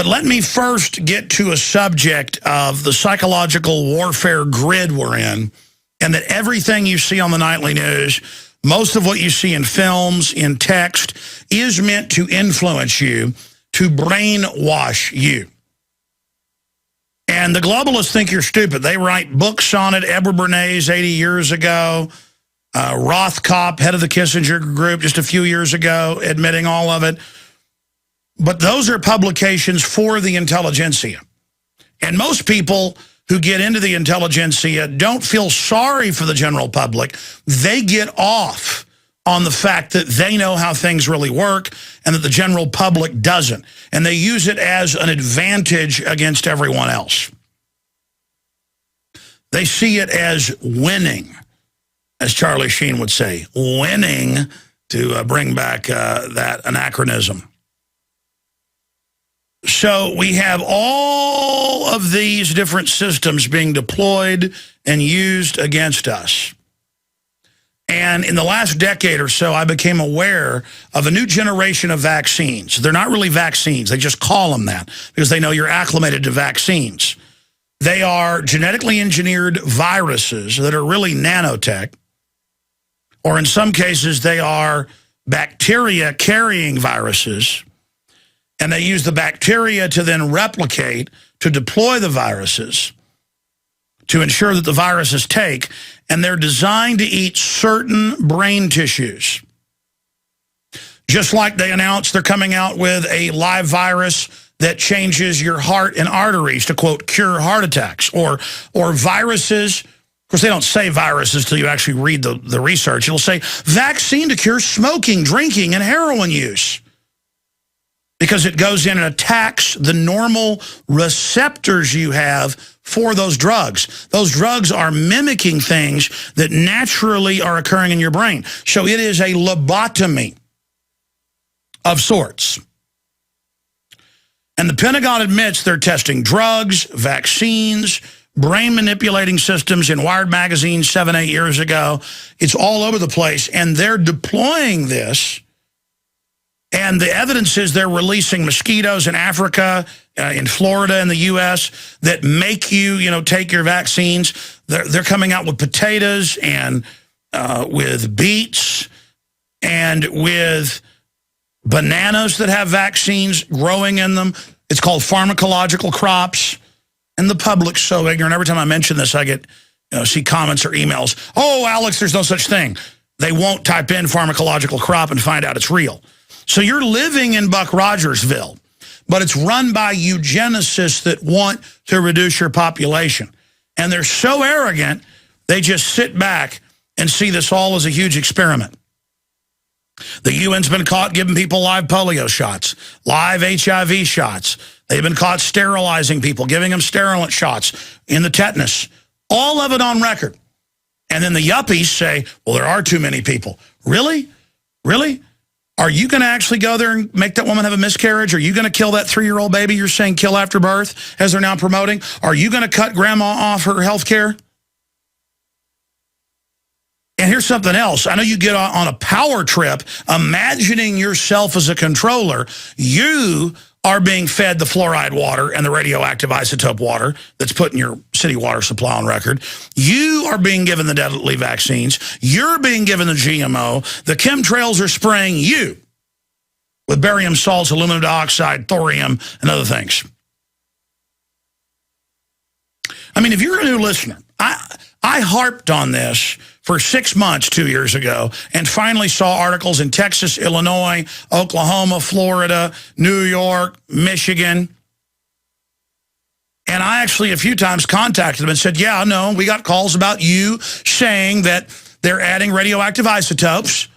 But let me first get to a subject of the psychological warfare grid we're in, and that everything you see on the nightly news, most of what you see in films, in text, is meant to influence you, to brainwash you. And the globalists think you're stupid. They write books on it. Edward Bernays 80 years ago. Rothkopf, head of the Kissinger group, just a few years ago, admitting all of it. But those are publications for the intelligentsia. And most people who get into the intelligentsia don't feel sorry for the general public. They get off on the fact that they know how things really work and that the general public doesn't. And they use it as an advantage against everyone else. They see it as winning, as Charlie Sheen would say, winning, to bring back that anachronism. So we have all of these different systems being deployed and used against us. And in the last decade or so, I became aware of a new generation of vaccines. They're not really vaccines. They just call them that because they know you're acclimated to vaccines. They are genetically engineered viruses that are really nanotech. Or in some cases, they are bacteria-carrying viruses. And they use the bacteria to then replicate, to deploy the viruses, to ensure that the viruses take, and they're designed to eat certain brain tissues. Just like they announced they're coming out with a live virus that changes your heart and arteries to, quote, cure heart attacks, or viruses. Of course, they don't say viruses till you actually read the research. It'll say vaccine to cure smoking, drinking, and heroin use. Because it goes in and attacks the normal receptors you have for those drugs. Those drugs are mimicking things that naturally are occurring in your brain. So it is a lobotomy of sorts. And the Pentagon admits they're testing drugs, vaccines, brain manipulating systems in Wired magazine 7-8 years ago. It's all over the place, and they're deploying this. And the evidence is they're releasing mosquitoes in Africa, in Florida, in the U.S. that make you, take your vaccines. They're coming out with potatoes and with beets and with bananas that have vaccines growing in them. It's called pharmacological crops. And the public's so ignorant. Every time I mention this, I get see comments or emails. Oh, Alex, there's no such thing. They won't type in pharmacological crop and find out it's real. So you're living in Buck Rogersville, but it's run by eugenicists that want to reduce your population. And they're so arrogant, they just sit back and see this all as a huge experiment. The UN's been caught giving people live polio shots, live HIV shots. They've been caught sterilizing people, giving them sterilant shots in the tetanus. All of it on record. And then the yuppies say, well, there are too many people. Really? Really? Are you going to actually go there and make that woman have a miscarriage? Are you going to kill that 3-year-old baby you're saying kill after birth, as they're now promoting? Are you going to cut grandma off her health care? And here's something else. I know you get on a power trip, imagining yourself as a controller. You are being fed the fluoride water and the radioactive isotope water that's put in your city water supply on record. You are being given the deadly vaccines. You're being given the GMO. The chemtrails are spraying you with barium salts, aluminum dioxide, thorium, and other things. I mean, if you're a new listener, I harped on this for 6 months 2 years ago and finally saw articles in Texas, Illinois, Oklahoma, Florida, New York, Michigan. And I actually a few times contacted them and said, yeah, no, we got calls about you saying that they're adding radioactive isotopes,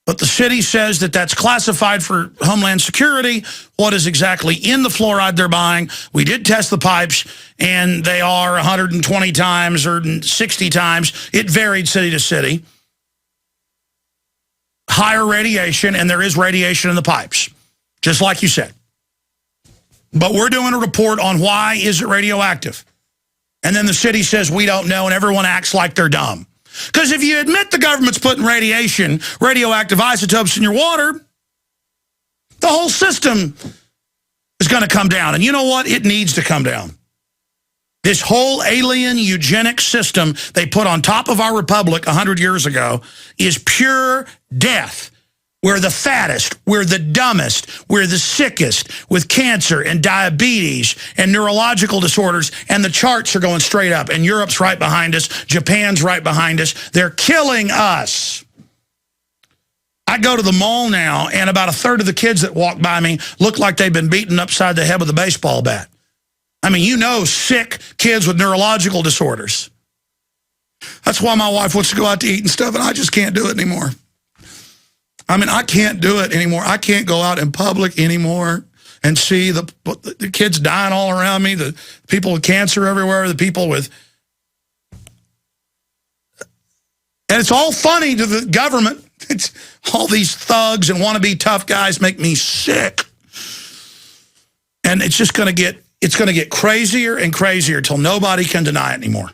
but the city says that that's classified for Homeland Security. What is exactly in the fluoride they're buying? We did test the pipes, and they are 120 times or 60 times. It varied city to city. Higher radiation, and there is radiation in the pipes, just like you said. But we're doing a report on why is it radioactive. And then the city says we don't know, and everyone acts like they're dumb. Because if you admit the government's putting radioactive isotopes in your water, the whole system is going to come down. And you know what? It needs to come down. This whole alien eugenic system they put on top of our republic 100 years ago is pure death. We're the fattest, we're the dumbest, we're the sickest with cancer and diabetes and neurological disorders, and the charts are going straight up. And Europe's right behind us, Japan's right behind us. They're killing us. I go to the mall now, and about a third of the kids that walk by me look like they've been beaten upside the head with a baseball bat. I mean, you know, sick kids with neurological disorders. That's why my wife wants to go out to eat and stuff, and I just can't do it anymore. I mean, I can't do it anymore. I can't go out in public anymore and see the kids dying all around me, the people with cancer everywhere, the people with... And it's all funny to the government. It's all these thugs and wannabe tough guys make me sick. And it's just going to get crazier and crazier till nobody can deny it anymore.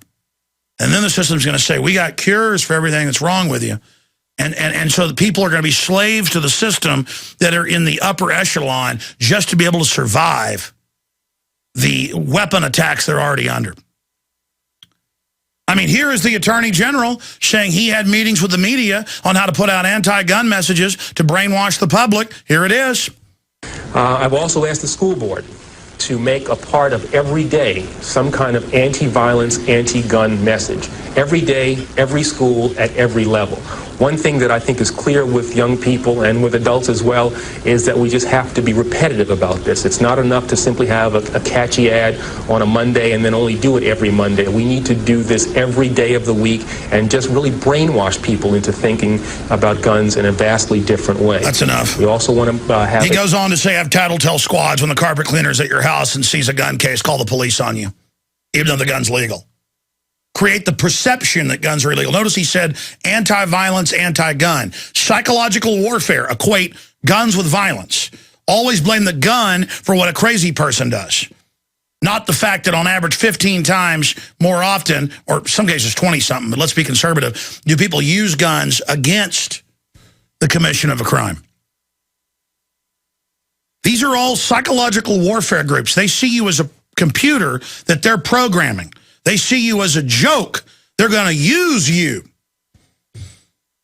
And then the system's going to say, we got cures for everything that's wrong with you. And so the people are going to be slaves to the system that are in the upper echelon just to be able to survive the weapon attacks they're already under. I mean, here is the Attorney General saying he had meetings with the media on how to put out anti-gun messages to brainwash the public. Here it is. I've also asked the school board to make a part of every day some kind of anti-violence, anti-gun message. Every day, every school, at every level. One thing that I think is clear with young people and with adults as well is that we just have to be repetitive about this. It's not enough to simply have a catchy ad on a Monday and then only do it every Monday. We need to do this every day of the week and just really brainwash people into thinking about guns in a vastly different way. That's enough. We also want to have... He goes on to say, have tattletale squads when the carpet cleaner's at your house and sees a gun case, call the police on you, even though the gun's legal. Create the perception that guns are illegal. Notice he said anti-violence, anti-gun. Psychological warfare, equate guns with violence. Always blame the gun for what a crazy person does. Not the fact that on average 15 times more often, or some cases 20-something, but let's be conservative, do people use guns against the commission of a crime. These are all psychological warfare groups. They see you as a computer that they're programming. They see you as a joke. They're going to use you.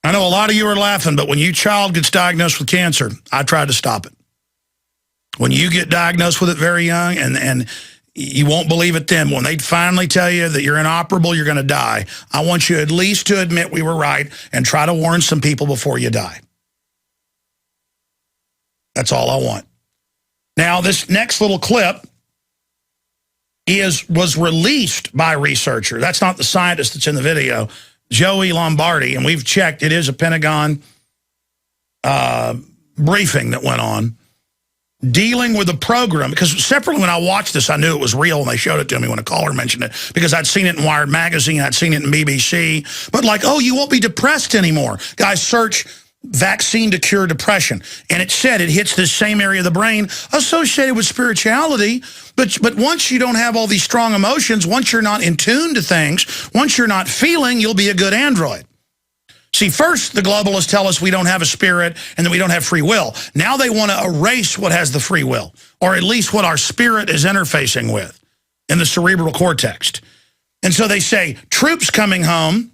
I know a lot of you are laughing, but when your child gets diagnosed with cancer, I try to stop it. When you get diagnosed with it very young, and you won't believe it then, when they finally tell you that you're inoperable, you're going to die, I want you at least to admit we were right and try to warn some people before you die. That's all I want. Now, this next little clip was released by a researcher. That's not the scientist that's in the video, Joey Lombardi, and we've checked. It is a Pentagon briefing that went on dealing with the program, because separately when I watched this, I knew it was real when they showed it to me when a caller mentioned it, because I'd seen it in Wired Magazine, I'd seen it in BBC, but like, oh, you won't be depressed anymore. Guys, search vaccine to cure depression. And it said it hits the same area of the brain associated with spirituality. But once you don't have all these strong emotions, once you're not in tune to things, once you're not feeling, you'll be a good android. See, first the globalists tell us we don't have a spirit and that we don't have free will. Now they want to erase what has the free will, or at least what our spirit is interfacing with in the cerebral cortex. And so they say, troops coming home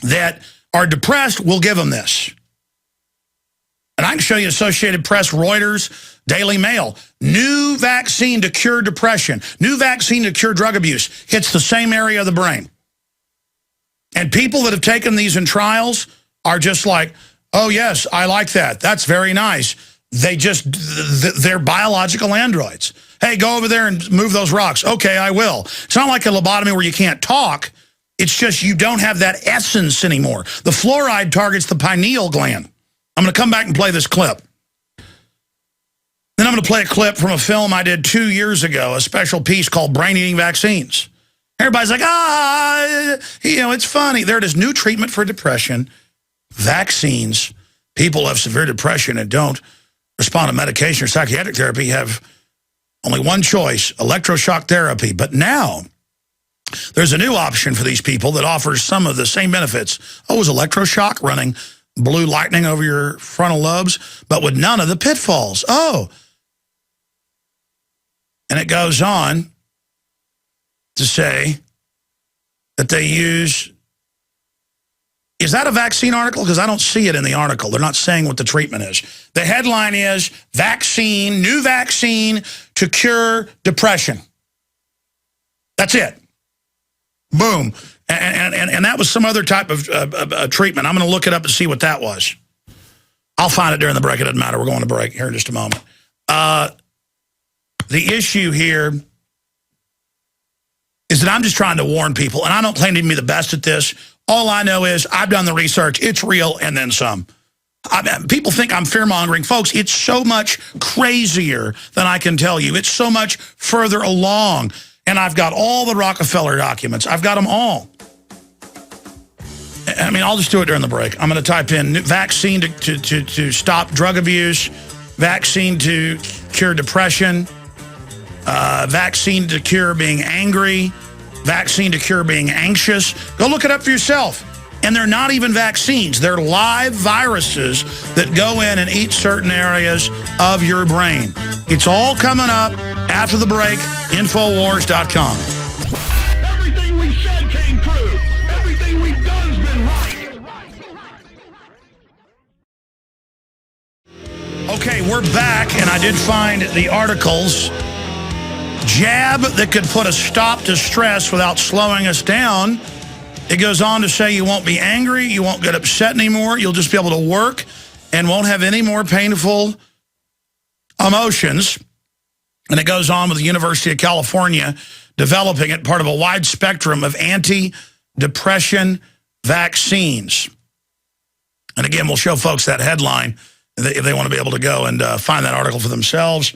that are depressed, we'll give them this. And I can show you Associated Press, Reuters, Daily Mail. New vaccine to cure depression. New vaccine to cure drug abuse. Hits the same area of the brain. And people that have taken these in trials are just like, oh, yes, I like that. That's very nice. They're biological androids. Hey, go over there and move those rocks. Okay, I will. It's not like a lobotomy where you can't talk. It's just you don't have that essence anymore. The fluoride targets the pineal gland. I'm going to come back and play this clip. Then I'm going to play a clip from a film I did 2 years ago, a special piece called Brain-Eating Vaccines. Everybody's like, it's funny. There it is, new treatment for depression, vaccines. People who have severe depression and don't respond to medication or psychiatric therapy have only one choice, electroshock therapy. But now there's a new option for these people that offers some of the same benefits. Oh, is electroshock running blue lightning over your frontal lobes, but with none of the pitfalls. Oh, And it goes on to say that they use... Is that a vaccine article? Because I don't see it in the article. They're not saying what the treatment is. The headline is, vaccine, new vaccine to cure depression. That's it. Boom. And that was some other type of treatment. I'm going to look it up and see what that was. I'll find it during the break. It doesn't matter. We're going to break here in just a moment. The issue here is that I'm just trying to warn people, and I don't claim to be the best at this. All I know is I've done the research. It's real, and then some. People think I'm fear-mongering. Folks, it's so much crazier than I can tell you. It's so much further along. And I've got all the Rockefeller documents. I've got them all. I mean, I'll just do it during the break. I'm going to type in vaccine to stop drug abuse, vaccine to cure depression, vaccine to cure being angry, vaccine to cure being anxious. Go look it up for yourself. And they're not even vaccines. They're live viruses that go in and eat certain areas of your brain. It's all coming up after the break. Infowars.com. Everything we said came true. Everything we've done has been right. Okay, we're back, and I did find the articles. Jab that could put a stop to stress without slowing us down. It goes on to say you won't be angry, you won't get upset anymore, you'll just be able to work and won't have any more painful emotions. And it goes on with the University of California developing it, part of a wide spectrum of anti-depression vaccines. And again, we'll show folks that headline if they want to be able to go and find that article for themselves.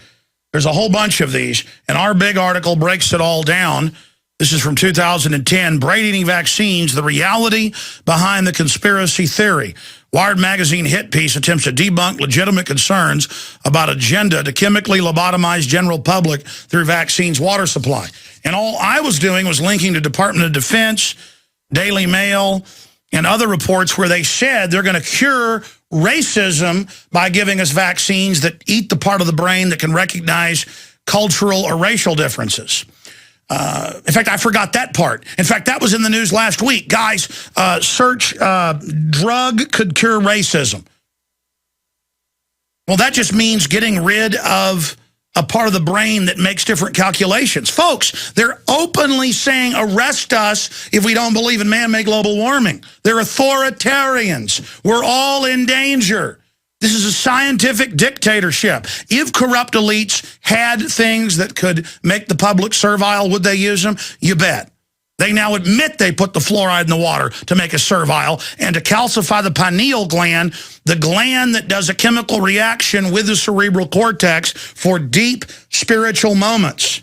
There's a whole bunch of these, and our big article breaks it all down. This is from 2010, Brain-Eating Vaccines, the reality behind the conspiracy theory. Wired magazine hit piece attempts to debunk legitimate concerns about agenda to chemically lobotomize general public through vaccines water supply. And all I was doing was linking to Department of Defense, Daily Mail, and other reports where they said they're going to cure racism by giving us vaccines that eat the part of the brain that can recognize cultural or racial differences. In fact, I forgot that part. In fact, that was in the news last week. Guys, search drug could cure racism. Well, that just means getting rid of a part of the brain that makes different calculations. Folks, they're openly saying arrest us if we don't believe in man-made global warming. They're authoritarians. We're all in danger. This is a scientific dictatorship. If corrupt elites had things that could make the public servile, would they use them? You bet. They now admit they put the fluoride in the water to make us servile and to calcify the pineal gland, the gland that does a chemical reaction with the cerebral cortex for deep spiritual moments.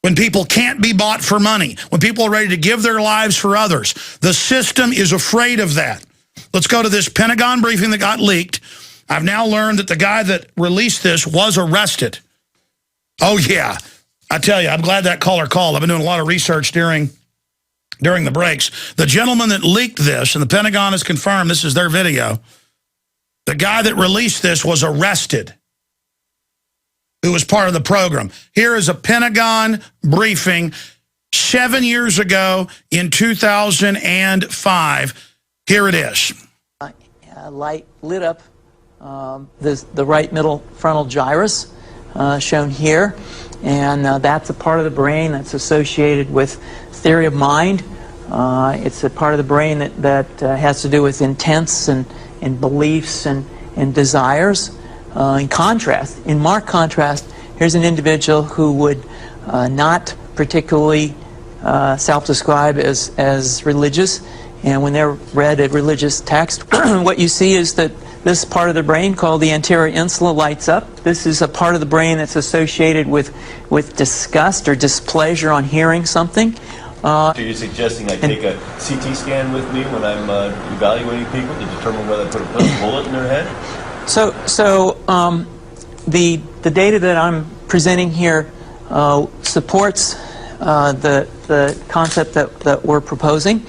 When people can't be bought for money, when people are ready to give their lives for others. The system is afraid of that. Let's go to this Pentagon briefing that got leaked. I've now learned that the guy that released this was arrested. Oh, yeah. I tell you, I'm glad that caller called. I've been doing a lot of research during the breaks. The gentleman that leaked this, and the Pentagon has confirmed this is their video, the guy that released this was arrested, who was part of the program. Here is a Pentagon briefing 7 years ago in 2005. Here it is. Light lit up the right middle frontal gyrus, shown here, and that's a part of the brain that's associated with theory of mind. It's a part of the brain that has to do with intents and beliefs and desires. In marked contrast, here's an individual who would not particularly self-describe as religious. And when they're read a religious text, what you see is that this part of the brain called the anterior insula lights up. This is a part of the brain that's associated with disgust or displeasure on hearing something. So you're suggesting I take a CT scan with me when I'm evaluating people to determine whether I put a bullet in their head? So the data that I'm presenting here supports the concept that we're proposing.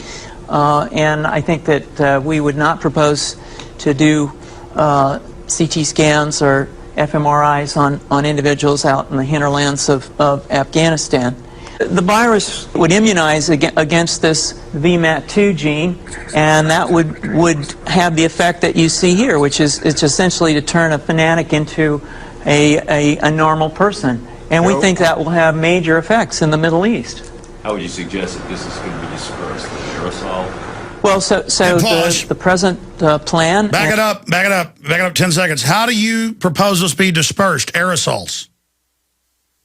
And I think that we would not propose to do CT scans or fMRIs on individuals out in the hinterlands of Afghanistan. The virus would immunize against this VMAT2 gene, and that would have the effect that you see here, which is it's essentially to turn a fanatic into a normal person. And we think that will have major effects in the Middle East. How would you suggest that this is going to be dispersed? The aerosol? Well, so the present plan... Back it up 10 seconds. How do you propose this be dispersed? Aerosols.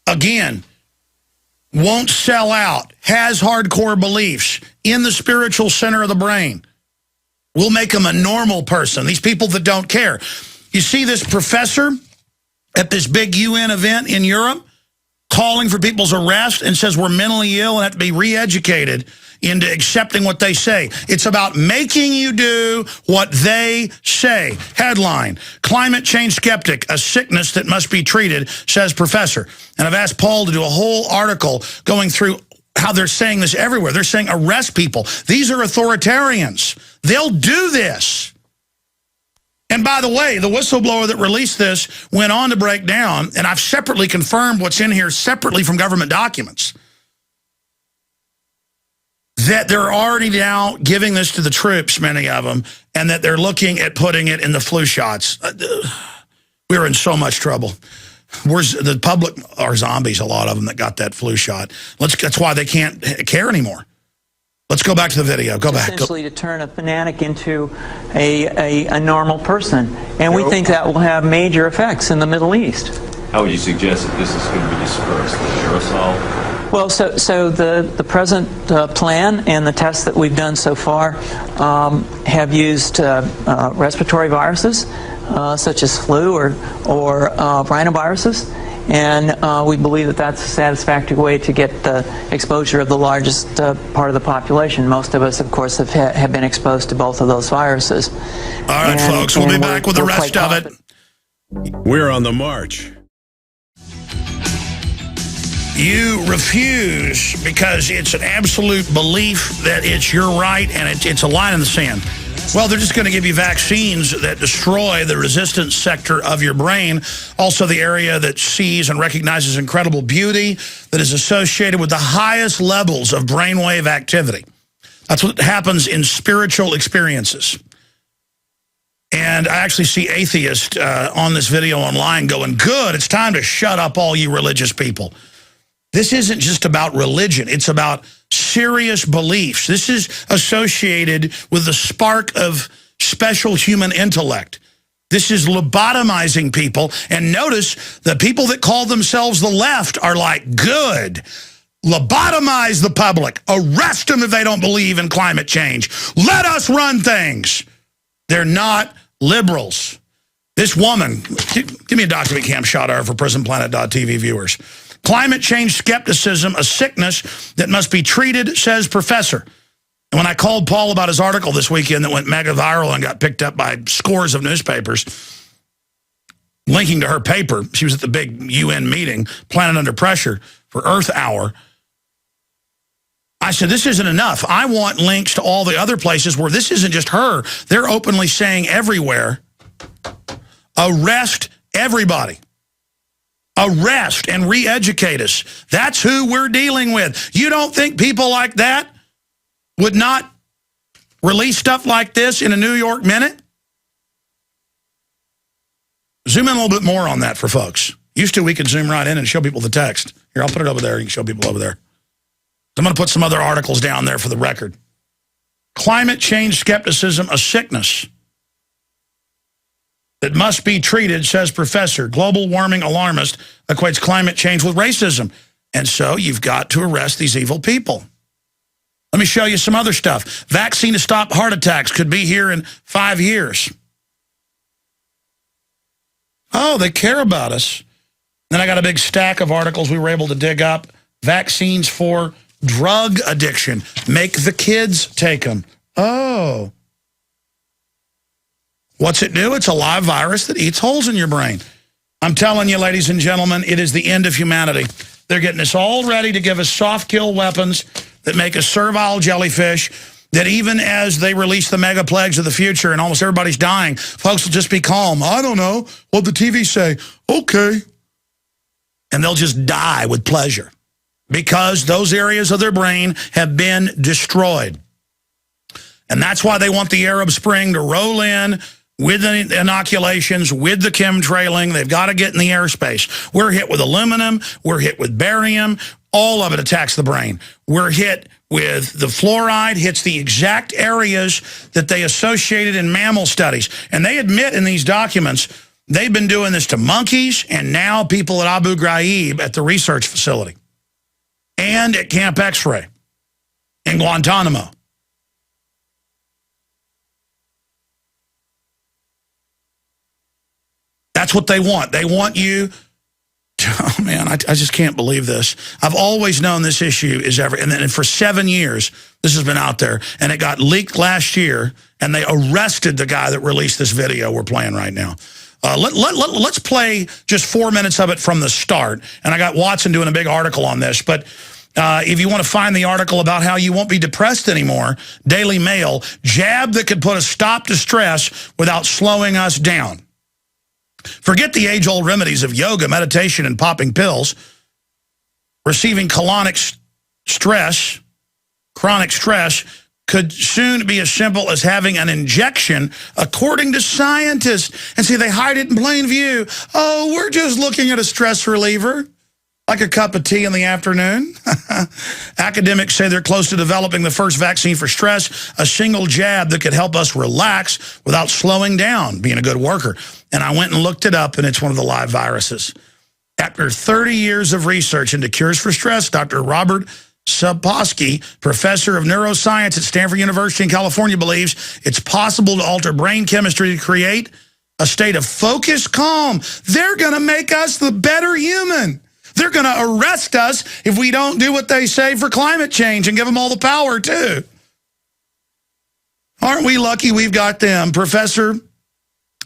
Again, won't sell out, has hardcore beliefs, in the spiritual center of the brain. We'll make them a normal person, these people that don't care. You see this professor at this big UN event in Europe calling for people's arrest and says we're mentally ill and have to be re-educated into accepting what they say. It's about making you do what they say. Headline, climate change skeptic, a sickness that must be treated, says professor. And I've asked Paul to do a whole article going through how they're saying this everywhere. They're saying arrest people. These are authoritarians. They'll do this. And by the way, the whistleblower that released this went on to break down, and I've separately confirmed what's in here separately from government documents, that they're already now giving this to the troops, many of them, and that they're looking at putting it in the flu shots. We're in so much trouble. The public are zombies, a lot of them that got that flu shot. That's why they can't care anymore. Let's go back to the video. Go back. Essentially to turn a fanatic into a normal person. And we think that will have major effects in the Middle East. How would you suggest that this is going to be dispersed? The aerosol? Well, so the present plan and the tests that we've done so far have used respiratory viruses, such as flu or rhinoviruses. And we believe that that's a satisfactory way to get the exposure of the largest part of the population. Most of us, of course, have been exposed to both of those viruses. All right, folks, we'll be back with the rest of it. We're on the march. You refuse because it's an absolute belief that it's your right and it's a line in the sand. Well, they're just going to give you vaccines that destroy the resistance sector of your brain, also the area that sees and recognizes incredible beauty that is associated with the highest levels of brainwave activity. That's what happens in spiritual experiences. And I actually see atheists on this video online going, good, it's time to shut up all you religious people. This isn't just about religion. It's about serious beliefs. This is associated with the spark of special human intellect. This is lobotomizing people. And notice the people that call themselves the left are like, good. Lobotomize the public. Arrest them if they don't believe in climate change. Let us run things. They're not liberals. This woman, give me a document cam shot of her for PrisonPlanet.tv viewers. Climate change skepticism, a sickness that must be treated, says professor. And when I called Paul about his article this weekend that went mega viral and got picked up by scores of newspapers, linking to her paper, she was at the big UN meeting, Planet Under Pressure for Earth Hour. I said, this isn't enough. I want links to all the other places where this isn't just her. They're openly saying everywhere, arrest everybody. Arrest and re-educate us. That's who we're dealing with. You don't think people like that would not release stuff like this in a New York Minute? Zoom in a little bit more on that for folks. Used to, we could zoom right in and show people the text. Here, I'll put it over there. You can show people over there. I'm going to put some other articles down there for the record. Climate change skepticism, a sickness that must be treated, says professor. Global warming alarmist equates climate change with racism. And so you've got to arrest these evil people. Let me show you some other stuff. Vaccine to stop heart attacks could be here in 5 years. Oh, they care about us. Then I got a big stack of articles we were able to dig up. Vaccines for drug addiction. Make the kids take them. Oh. What's it do? It's a live virus that eats holes in your brain. I'm telling you, ladies and gentlemen, it is the end of humanity. They're getting us all ready to give us soft kill weapons that make us servile jellyfish. that even as they release the mega plagues of the future and almost everybody's dying, folks will just be calm. I don't know. What'd the TV say? Okay. And they'll just die with pleasure because those areas of their brain have been destroyed. And that's why they want the Arab Spring to roll in with the inoculations, with the chemtrailing. They've got to get in the airspace. We're hit with aluminum. We're hit with barium. All of it attacks the brain. We're hit with the fluoride, hits the exact areas that they associated in mammal studies. And they admit in these documents, they've been doing this to monkeys and now people at Abu Ghraib at the research facility and at Camp X-Ray in Guantanamo. That's what they want. They want you. Oh, man, I just can't believe this. I've always known this issue is and then for 7 years, this has been out there. And it got leaked last year, and they arrested the guy that released this video we're playing right now. Let's play just 4 minutes of it from the start. And I got Watson doing a big article on this. But if you want to find the article about how you won't be depressed anymore, Daily Mail, jab that could put a stop to stress without slowing us down. Forget the age-old remedies of yoga, meditation, and popping pills. Receiving chronic stress could soon be as simple as having an injection, according to scientists. And see, they hide it in plain view. Oh, we're just looking at a stress reliever, like a cup of tea in the afternoon. Academics say they're close to developing the first vaccine for stress, a single jab that could help us relax without slowing down, being a good worker. And I went and looked it up, and it's one of the live viruses. After 30 years of research into cures for stress, Dr. Robert Sapolsky, professor of neuroscience at Stanford University in California, believes it's possible to alter brain chemistry to create a state of focused calm. They're going to make us the better human. They're going to arrest us if we don't do what they say for climate change and give them all the power, too. Aren't we lucky we've got them? Professor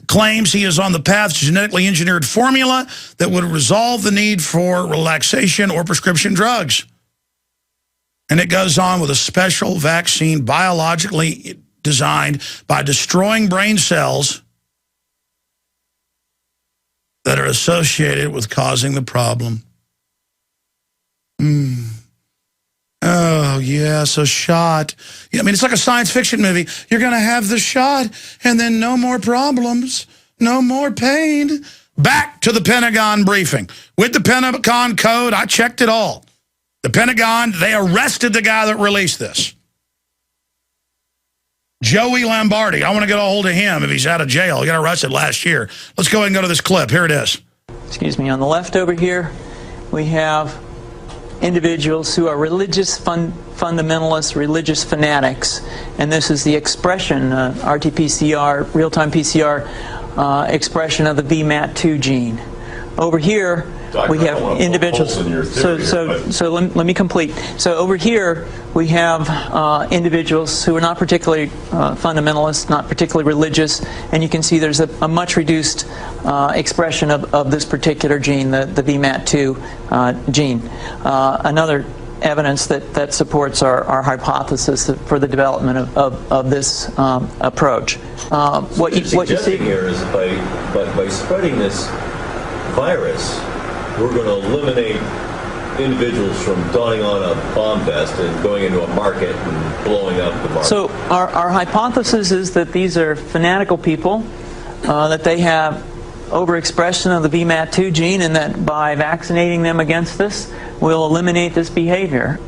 claims he is on the path to genetically engineered formula that would resolve the need for relaxation or prescription drugs. And it goes on with a special vaccine biologically designed by destroying brain cells that are associated with causing the problem. Oh, yes, a shot. I mean, it's like a science fiction movie. You're going to have the shot, and then no more problems, no more pain. Back to the Pentagon briefing. With the Pentagon code, I checked it all. The Pentagon, they arrested the guy that released this. Joey Lombardi. I want to get a hold of him if he's out of jail. He got arrested last year. Let's go ahead and go to this clip. Here it is. Excuse me. On the left over here, we have individuals who are religious fundamentalists, religious fanatics, and this is the expression, RT-PCR, real-time PCR expression of the VMAT2 gene. Over here, we have individuals. So let me complete. So over here, we have individuals who are not particularly fundamentalist, not particularly religious, and you can see there's a much reduced expression of this particular gene, the VMAT2 gene. Another evidence that supports our hypothesis for the development of this approach. What you see here is by spreading this virus, we're going to eliminate individuals from donning on a bomb vest and going into a market and blowing up the market. So our hypothesis is that these are fanatical people, that they have overexpression of the VMAT2 gene, and that by vaccinating them against this, we'll eliminate this behavior.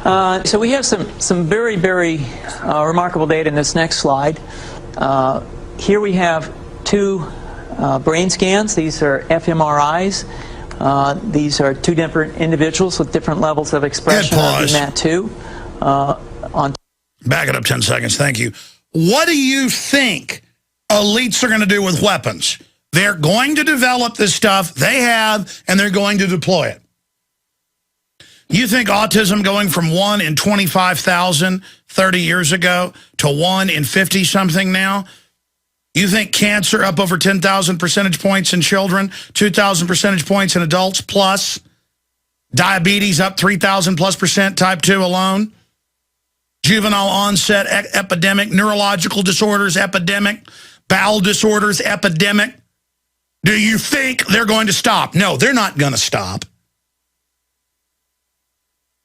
So we have some very, very remarkable data in this next slide. Here we have two brain scans. These are fMRIs. These are two different individuals with different levels of expression of VMAT2. Back it up 10 seconds. Thank you. What do you think elites are going to do with weapons? They're going to develop this stuff they have, and they're going to deploy it. You think autism going from 1 in 25,000 30 years ago to 1 in 50-something now? You think cancer up over 10,000 percentage points in children, 2,000 percentage points in adults plus? Diabetes up 3,000+% type 2 alone? juvenile onset epidemic, neurological disorders epidemic, bowel disorders epidemic. Do you think they're going to stop? No, they're not going to stop.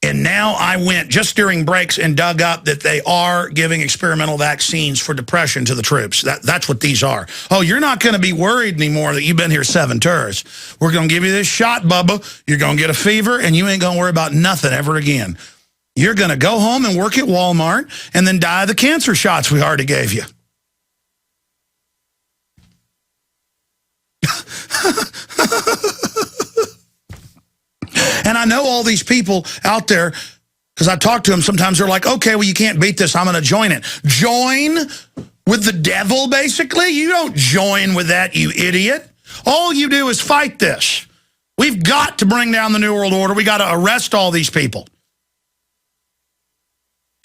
And now I went just during breaks and dug up that they are giving experimental vaccines for depression to the troops. That's what these are. Oh, you're not going to be worried anymore that you've been here 7 tours. We're going to give you this shot, Bubba. You're going to get a fever, and you ain't going to worry about nothing ever again. You're going to go home and work at Walmart and then die of the cancer shots we already gave you. And I know all these people out there, because I talk to them, sometimes they're like, okay, well, you can't beat this. I'm going to join it. Join with the devil, basically? You don't join with that, you idiot. All you do is fight this. We've got to bring down the New World Order. We got to arrest all these people.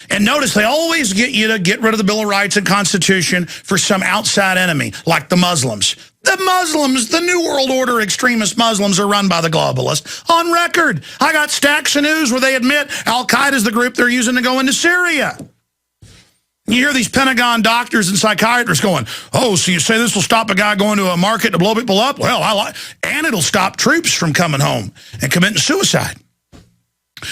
And notice they always get you to get rid of the Bill of Rights and Constitution for some outside enemy, like the Muslims. The Muslims, the New World Order extremist Muslims are run by the globalists. On record, I got stacks of news where they admit Al-Qaeda is the group they're using to go into Syria. You hear these Pentagon doctors and psychiatrists going, oh, so you say this will stop a guy going to a market to blow people up? Well, and it'll stop troops from coming home and committing suicide.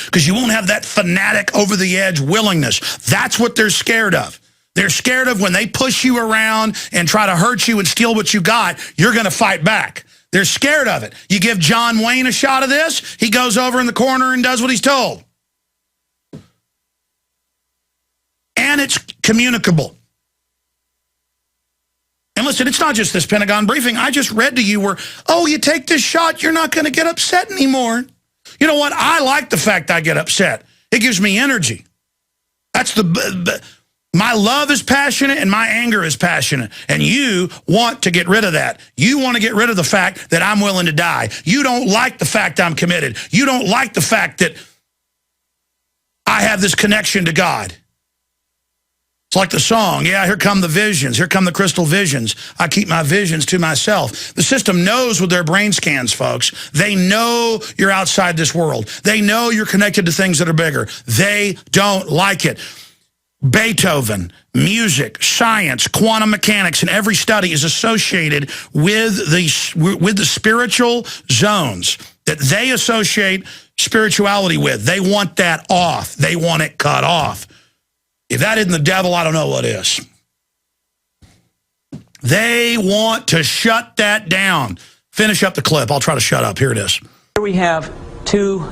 Because you won't have that fanatic, over-the-edge willingness. That's what they're scared of. They're scared of when they push you around and try to hurt you and steal what you got, you're going to fight back. They're scared of it. You give John Wayne a shot of this, he goes over in the corner and does what he's told. And it's communicable. And listen, it's not just this Pentagon briefing. I just read to you where, oh, you take this shot, you're not going to get upset anymore. You know what? I like the fact I get upset. It gives me energy. That's my love is passionate and my anger is passionate. And you want to get rid of that. You want to get rid of the fact that I'm willing to die. You don't like the fact I'm committed. You don't like the fact that I have this connection to God. It's like the song, yeah, here come the visions. Here come the crystal visions. I keep my visions to myself. The system knows with their brain scans, folks. They know you're outside this world. They know you're connected to things that are bigger. They don't like it. Beethoven, music, science, quantum mechanics, and every study is associated with the spiritual zones that they associate spirituality with. They want that off. They want it cut off. If that isn't the devil, I don't know what is. They want to shut that down. Finish up the clip. I'll try to shut up. Here it is. Here we have 2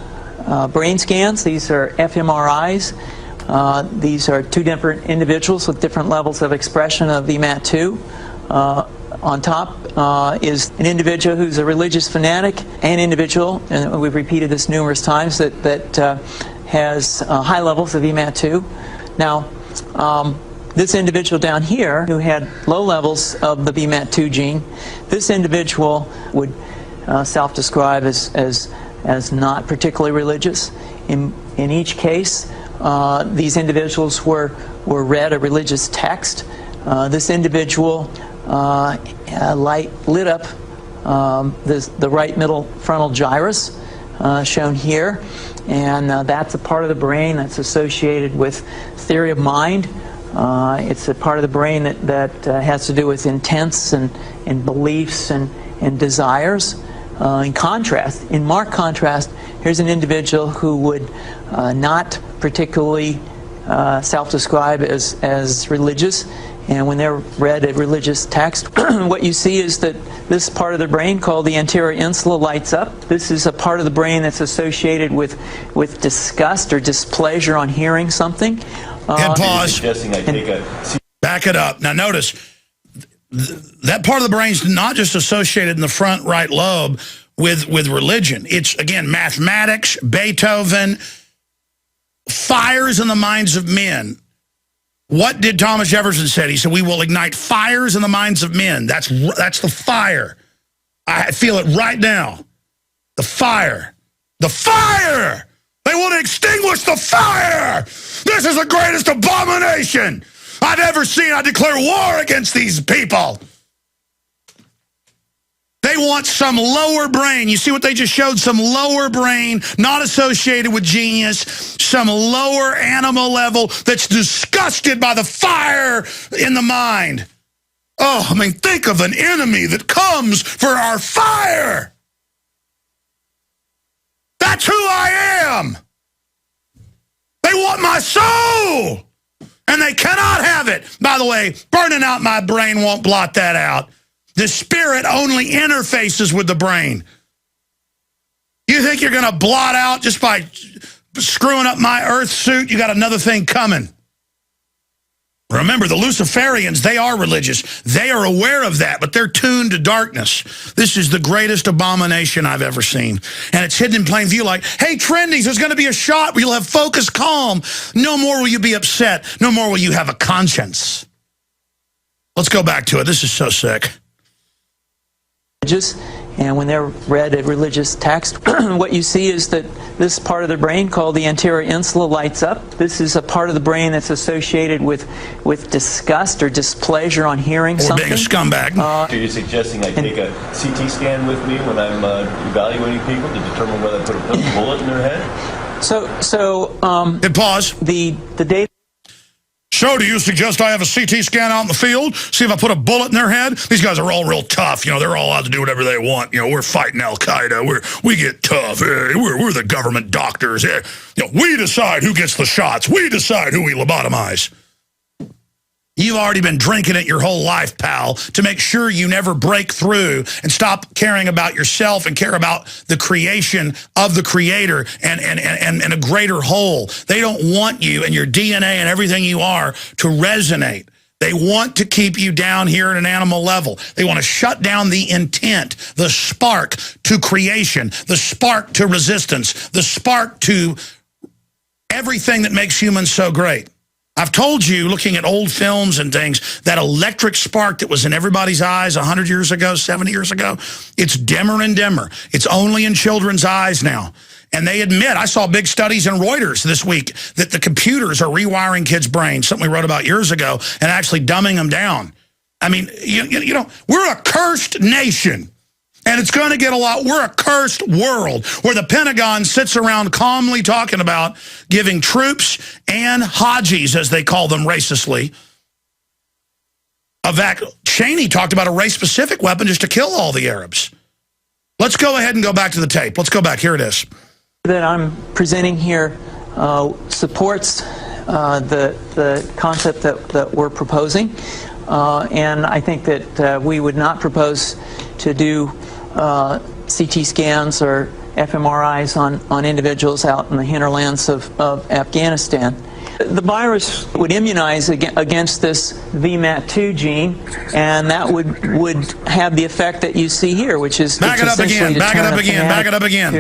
brain scans. These are fMRIs. These are 2 different individuals with different levels of expression of VMAT2. On top is an individual who's a religious fanatic, an individual, and we've repeated this numerous times, that has high levels of VMAT2. Now, this individual down here who had low levels of the VMAT2 gene, this individual would self-describe as not particularly religious. In each case, these individuals were read a religious text. This individual lit up the right middle frontal gyrus, shown here. And that's a part of the brain that's associated with theory of mind. It's a part of the brain that has to do with intents and beliefs and desires. In marked contrast, here's an individual who would not particularly self-describe as religious. And when they're read a religious text, what you see is that this part of the brain called the anterior insula lights up. This is a part of the brain that's associated with disgust or displeasure on hearing something. And pause. Back it up. Now notice, that part of the brain is not just associated in the front right lobe with religion. It's, again, mathematics, Beethoven, fires in the minds of men. What did Thomas Jefferson say? He said, we will ignite fires in the minds of men. That's the fire. I feel it right now. The fire. The fire! They want to extinguish the fire! This is the greatest abomination I've ever seen. I declare war against these people. They want some lower brain. You see what they just showed? Some lower brain, not associated with genius, some lower animal level that's disgusted by the fire in the mind. Oh, I mean, think of an enemy that comes for our fire. That's who I am. They want my soul, and they cannot have it. By the way, burning out my brain won't blot that out. The spirit only interfaces with the brain. You think you're going to blot out just by screwing up my earth suit? You got another thing coming. Remember, the Luciferians, they are religious. They are aware of that, but they're tuned to darkness. This is the greatest abomination I've ever seen. And it's hidden in plain view like, hey, trendies, there's going to be a shot where you'll have focus calm. No more will you be upset. No more will you have a conscience. Let's go back to it. This is so sick. And when they're read a religious text, what you see is that this part of the brain called the anterior insula lights up. This is a part of the brain that's associated with disgust or displeasure on hearing something. Or being a scumbag. So you're suggesting I take a CT scan with me when I'm evaluating people to determine whether I put a bullet in their head? Hit pause. The data. So do you suggest I have a CT scan out in the field? See if I put a bullet in their head? These guys are all real tough. You know, they're all allowed to do whatever they want. You know, we're fighting Al-Qaeda. We get tough. We're the government doctors. You know, we decide who gets the shots. We decide who we lobotomize. You've already been drinking it your whole life, pal, to make sure you never break through and stop caring about yourself and care about the creation of the Creator and a greater whole. They don't want you and your DNA and everything you are to resonate. They want to keep you down here at an animal level. They want to shut down the intent, the spark to creation, the spark to resistance, the spark to everything that makes humans so great. I've told you, looking at old films and things, that electric spark that was in everybody's eyes 100 years ago, 70 years ago, it's dimmer and dimmer. It's only in children's eyes now. And they admit, I saw big studies in Reuters this week, that the computers are rewiring kids' brains, something we wrote about years ago, and actually dumbing them down. I mean, you know, we're a cursed nation. And it's going to get a lot. We're a cursed world where the Pentagon sits around calmly talking about giving troops and Hajis, as they call them racistly, Cheney talked about a race-specific weapon just to kill all the Arabs. Let's go ahead and go back to the tape. Let's go back. Here it is. That I'm presenting here supports the concept that we're proposing. And I think that we would not propose to do CT scans or fMRIs on individuals out in the hinterlands of Afghanistan. The virus would immunize against this VMAT2 gene, and that would have the effect that you see here, which is back it up again, back it up again, back it up again,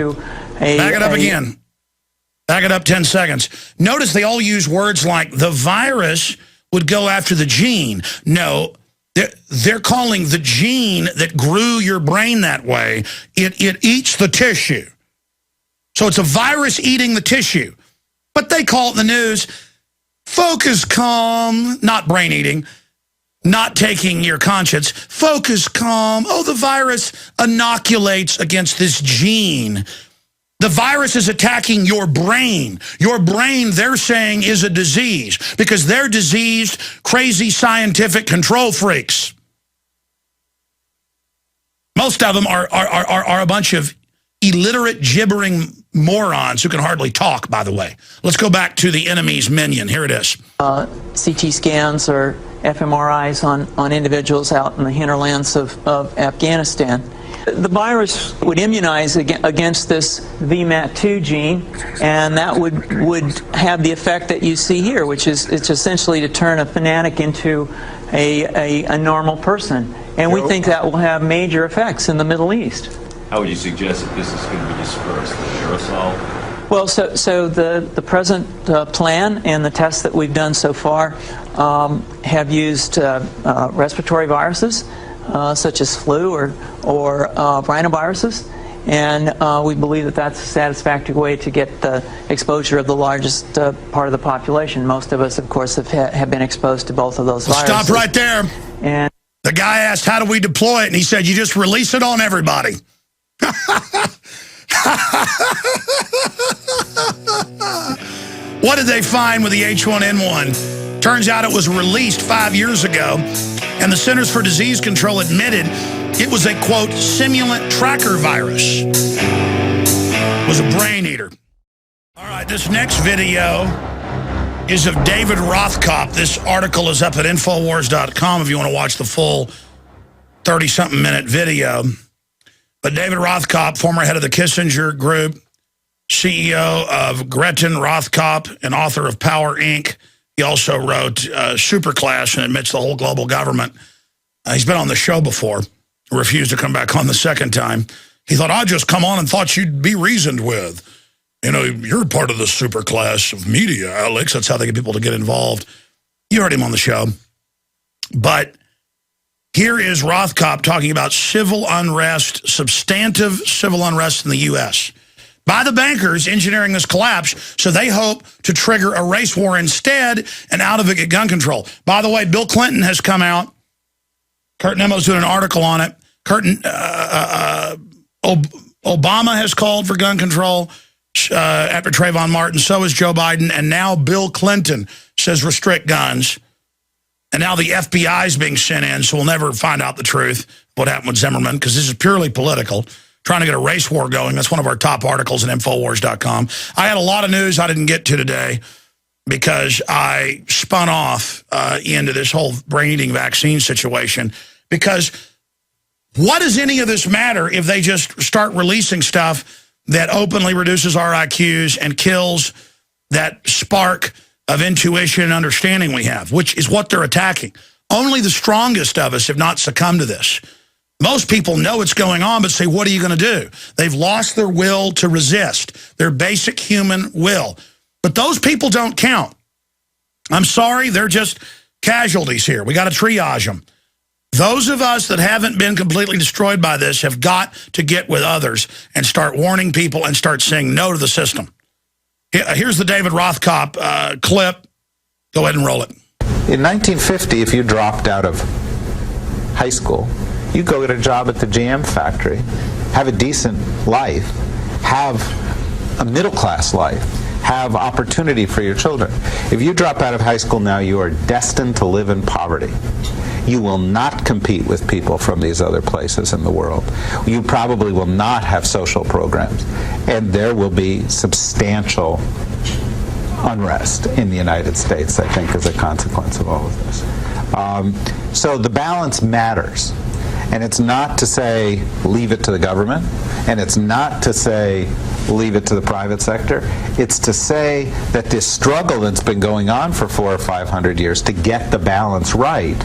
back it up again, back it up 10 seconds. Notice they all use words like the virus would go after the gene. No. They're calling the gene that grew your brain that way, it eats the tissue. So it's a virus eating the tissue. But they call it in the news, focus calm, not brain eating, not taking your conscience. Focus calm. Oh, the virus inoculates against this gene. The virus is attacking your brain. Your brain, they're saying, is a disease because they're diseased, crazy scientific control freaks. Most of them are a bunch of illiterate, gibbering morons who can hardly talk, by the way. Let's go back to the enemy's minion. Here it is. CT scans or fMRIs on individuals out in the hinterlands of Afghanistan. The virus would immunize against this VMAT2 gene, and that would have the effect that you see here, which is it's essentially to turn a fanatic into a normal person. And we think that will have major effects in the Middle East. How would you suggest that this is going to be dispersed? The aerosol? Well, so the present plan and the tests that we've done so far have used respiratory viruses, such as flu or rhinoviruses, and we believe that that's a satisfactory way to get the exposure of the largest part of the population. Most of us, of course, have been exposed to both of those viruses. Stop right there. And The guy asked, how do we deploy it? And he said, you just release it on everybody. What did they find with the H1N1? Turns out it was released 5 years ago, and the Centers for Disease Control admitted it was a, quote, simulant tracker virus. It was a brain eater. All right, this next video is of David Rothkopf. This article is up at Infowars.com if you want to watch the full 30-something minute video. But David Rothkopf, former head of the Kissinger Group, CEO of Gretchen Rothkopf, and author of Power, Inc. He also wrote Superclass and admits the whole global government. He's been on the show before, refused to come back on the second time. He thought, I'd just come on and thought you'd be reasoned with. You know, you're part of the superclass of media, Alex. That's how they get people to get involved. You heard him on the show. But here is Rothkopf talking about civil unrest, substantive civil unrest in the U.S. by the bankers engineering this collapse, so they hope to trigger a race war instead and out of it get gun control. By the way, Bill Clinton has come out. Kurt Nemo's doing an article on it. Obama has called for gun control after Trayvon Martin. So is Joe Biden. And now Bill Clinton says restrict guns. And now the FBI is being sent in, so we'll never find out the truth of what happened with Zimmerman, because this is purely political, trying to get a race war going. That's one of our top articles at Infowars.com. I had a lot of news I didn't get to today because I spun off into this whole brain-eating vaccine situation. Because what does any of this matter if they just start releasing stuff that openly reduces our IQs and kills that spark of intuition and understanding we have, which is what they're attacking. Only the strongest of us have not succumbed to this. Most people know what's going on, but say, what are you going to do? They've lost their will to resist, their basic human will. But those people don't count. I'm sorry, they're just casualties here. We got to triage them. Those of us that haven't been completely destroyed by this have got to get with others and start warning people and start saying no to the system. Here's the David Rothkopf clip. Go ahead and roll it. In 1950, if you dropped out of high school, you go get a job at the GM factory, have a decent life, have a middle-class life, have opportunity for your children. If you drop out of high school now, you are destined to live in poverty. You will not compete with people from these other places in the world. You probably will not have social programs. And there will be substantial unrest in the United States, I think, as a consequence of all of this. So the balance matters. And it's not to say leave it to the government, and it's not to say leave it to the private sector. It's to say that this struggle that's been going on for 400 or 500 years to get the balance right,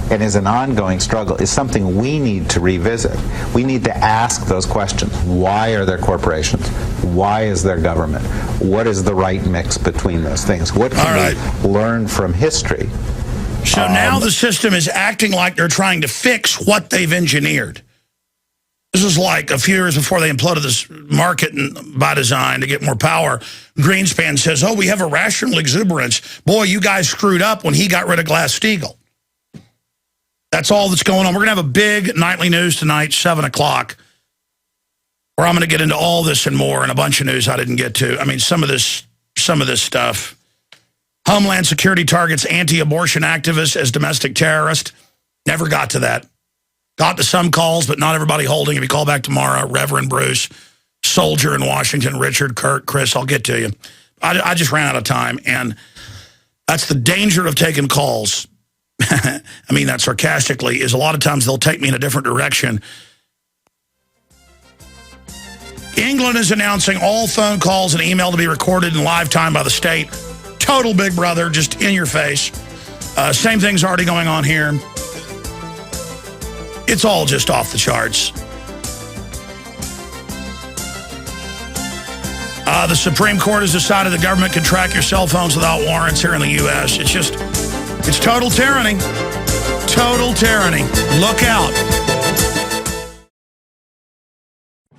and is an ongoing struggle, is something we need to revisit. We need to ask those questions. Why are there corporations? Why is there government? What is the right mix between those things? What can we learn from history? So now the system is acting like they're trying to fix what they've engineered. This is like a few years before they imploded this market by design to get more power. Greenspan says, oh, we have irrational exuberance. Boy, you guys screwed up when he got rid of Glass-Steagall. That's all that's going on. We're going to have a big nightly news tonight, 7 o'clock, where I'm going to get into all this and more and a bunch of news I didn't get to. I mean, some of this stuff. Homeland Security targets anti-abortion activists as domestic terrorists. Never got to that. Got to some calls, but not everybody holding. If you call back tomorrow, Reverend Bruce, soldier in Washington, Richard, Kurt, Chris, I'll get to you. I just ran out of time, and that's the danger of taking calls. I mean that sarcastically, is a lot of times they'll take me in a different direction. England is announcing all phone calls and email to be recorded in live time by the state. Total Big Brother, just in your face. Same thing's already going on here. It's all just off the charts. The Supreme Court has decided the government can track your cell phones without warrants here in the U.S. It's total tyranny. Total tyranny. Look out.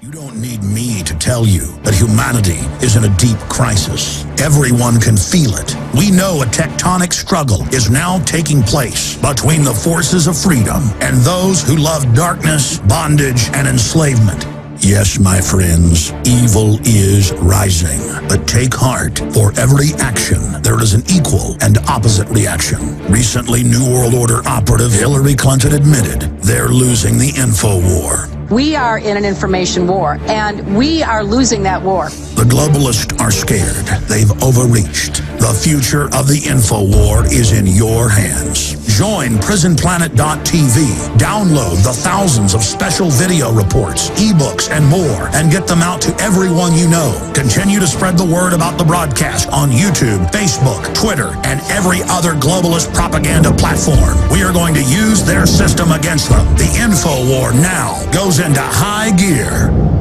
You don't need me to tell tell you that humanity is in a deep crisis. Everyone can feel it. We know a tectonic struggle is now taking place between the forces of freedom and those who love darkness, bondage, and enslavement. Yes, my friends, evil is rising. But take heart, for every action, there is an equal and opposite reaction. Recently, New World Order operative Hillary Clinton admitted they're losing the info war. We are in an information war, and we are losing that war. The globalists are scared. They've overreached. The future of the info war is in your hands. Join PrisonPlanet.tv. Download the thousands of special video reports, ebooks, and more, and get them out to everyone you know. Continue to spread the word about the broadcast on YouTube, Facebook, Twitter, and every other globalist propaganda platform. We are going to use their system against them. The info war now goes into high gear.